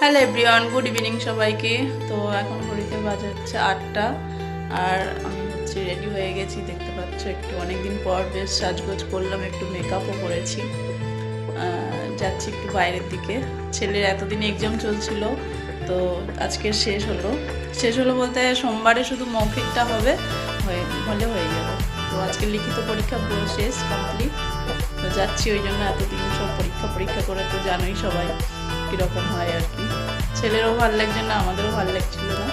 Hello everyone, good evening সবাইকে। তো এখন ঘড়িতে বাজে হচ্ছে 8টা আর আমি হচ্ছে রেডি হয়ে গেছি, দেখতে পাচ্ছ। একটু অনেকদিন পর বেশ সাজগোজ করলাম, একটু মেকআপও করেছি। যাচ্ছি একটু বাইরের দিকে। ছেলের এতদিন এক্সাম চলছিল, তো আজকে শেষ হলো বলতে সোমবারে শুধু মৌখিকটা হলে হয়ে যাবে। তো আজকে লিখিত পরীক্ষা শেষ কমপ্লিট। তো যাচ্ছি, ওই জন্য এতদিন সব পরীক্ষা করে তো জানোই সবাই কীরকম হয় আর কি। ছেলেরও ভালো লাগছে না, আমাদেরও ভালো লাগছিল না,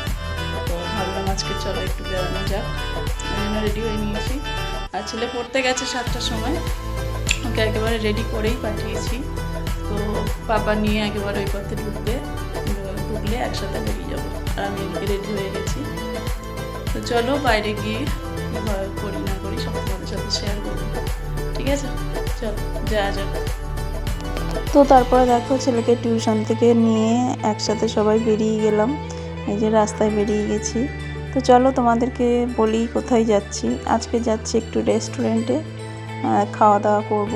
তো ভাবলাম আজকে চলো একটু বেড়ানো যাক। ওই জন্য রেডি হয়ে নিয়েছি। আর ছেলে পড়তে গেছে 7টার সময়, ওকে একেবারে রেডি করেই পাঠিয়েছি। তো পাপা নিয়ে একেবারে ওই পথে ঢুকলে একসাথে বেরিয়ে যাবো। আর আমি এদিকে রেডি হয়ে গেছি। তো চলো বাইরে গিয়ে করি না করি সব তোমাদের সাথে শেয়ার করবো, ঠিক আছে? চলো যাওয়া যাক। তো তারপরে দেখো ছেলেকে টিউশন থেকে নিয়ে একসাথে সবাই বেরিয়ে গেলাম। এই যে রাস্তায় বেরিয়ে গেছি। তো চলো তোমাদেরকে বলি কোথায় যাচ্ছি। আজকে যাচ্ছি একটু রেস্টুরেন্টে, খাওয়া দাওয়া করব।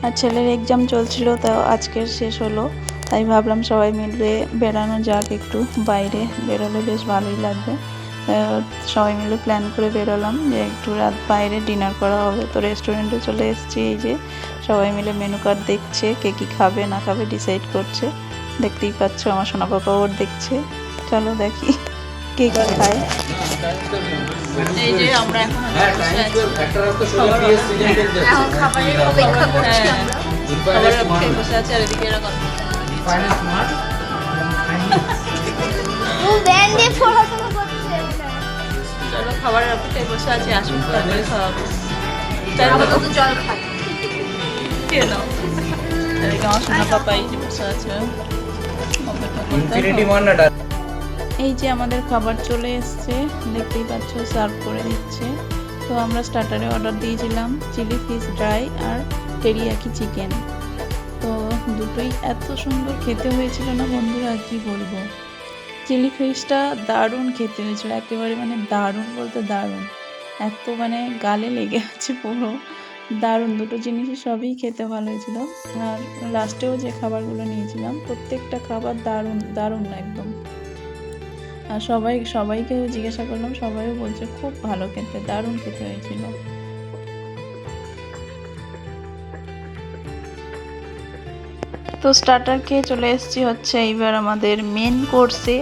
আর ছেলের এক্সাম চলছিল, তাও আজকের শেষ হলো, তাই ভাবলাম সবাই মিলে বেড়ানো যাক। একটু বাইরে বেরোলে বেশ ভালোই লাগবে। সবাই মিলে প্ল্যান করে বেরোলাম যে একটু রাত বাইরে ডিনার করা হবে। তো রেস্টুরেন্টে চলে এসেছি। এই যে সবাই মিলে মেনু কার্ড দেখছে, কে কী খাবে না খাবে ডিসাইড করছে। দেখতেই পাচ্ছ আমার সোনা পাপা ওর দেখছে। চলো দেখি কে কী খায়। এই যে আমরা এখন বসে আছি, আর এদিকে এরকম চলো খাবারের অপেক্ষায় বসে আছি, আসুন তারপরে খাওয়াবো। জল খাই খেয়ে নাও। এদিকে আমার সোনা পাপাই যে বসে আছে। এই যে আমাদের খাবার চলে এসছে, দেখতেই পাচ্ছ সার্ভ করে দিচ্ছে। তো আমরা স্টার্টারে অর্ডার দিয়েছিলাম চিলি ফিশ ড্রাই আর টেরিয়াকি চিকেন। তো দুটোই এত সুন্দর খেতে হয়েছিল না বন্ধুরা, কি বলবো। চিলি ফিশটা দারুণ খেতে হয়েছিল, একেবারে মানে দারুণ বলতে দারুণ, এত মানে গালে লেগে আছে পুরো। দারুণ দুটো জিনিসই সবই খেতে ভালো হয়েছিল। আর লাস্টেও যে খাবারগুলো নিয়েছিলাম প্রত্যেকটা খাবার দারুণ দারুণ একদম। আর সবাইকে জিজ্ঞাসা করলাম, সবাইও বলছে খুব ভালো খেতে, দারুণ খেতে হয়েছিল। তো স্টার্টার খেয়ে চলে এসেছি হচ্ছে এইবার আমাদের মেন কোর্সে।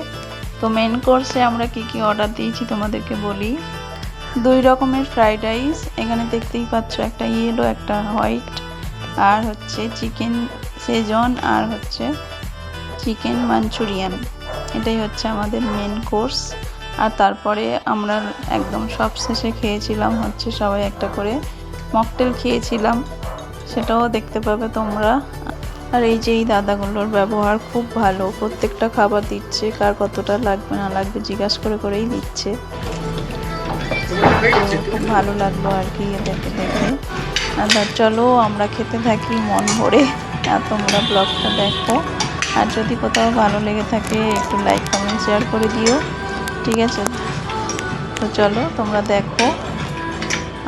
তো মেন কোর্সে আমরা কি কি অর্ডার দিয়েছি তোমাদেরকে বলি। 2 রকমের ফ্রাইড রাইস, এখানে দেখতেই পাচ্ছ, একটা ইয়েলো একটা হোয়াইট, আর হচ্ছে চিকেন সেজন, আর হচ্ছে চিকেন মাঞ্চুরিয়ান। এটাই হচ্ছে আমাদের মেন কোর্স। আর তারপরে আমরা একদম সব শেষে খেয়েছিলাম হচ্ছে সবাই একটা করে মকটেল খেয়েছিলাম, সেটাও দেখতে পাবে তোমরা। আর এই যে এই দাদাগুলোর ব্যবহার খুব ভালো, প্রত্যেকটা খাবার দিচ্ছে, কার কতটা লাগবে না লাগবে জিজ্ঞাসা করেই দিচ্ছে। খুব ভালো লাগলো আর কি এদেরকে দেখে। আর চলো আমরা খেতে থাকি মন ভরে, আর তোমরা ব্লগটা দেখো। আর যদি কোথাও ভালো লেগে থাকে একটু লাইক কমেন্ট শেয়ার করে দিও, ঠিক আছে? তো চলো তোমরা দেখো,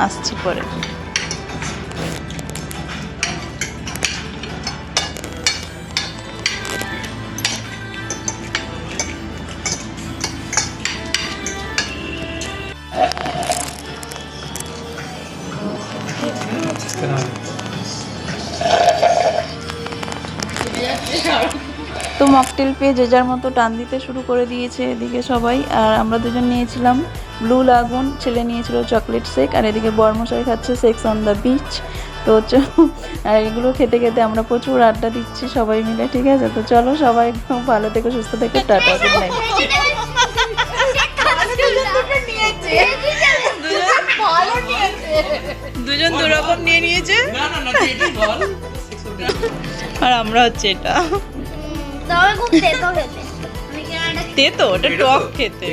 আসছি পরে। তো মকটেল পেয়ে যে যার মতো টান দিতে শুরু করে দিয়েছে এদিকে সবাই। আর আমরা দুজন নিয়েছিলাম ব্লু লাগুন, ছেলে নিয়েছিল চকলেট শেক, আর এদিকে বরমশাই খাচ্ছে সেক্স অন দ্য বিচ। তো আর এগুলো খেতে খেতে আমরা প্রচুর আড্ডা দিচ্ছি সবাই মিলে, ঠিক আছে? তো চলো সবাই খুব ভালো থেকো, সুস্থ থেকো, টাটা, গুড নাইট। দুজন দুরকম নিয়ে নিয়েছে, আর আমরা হচ্ছে এটা তেতো, ওটা টক খেতে।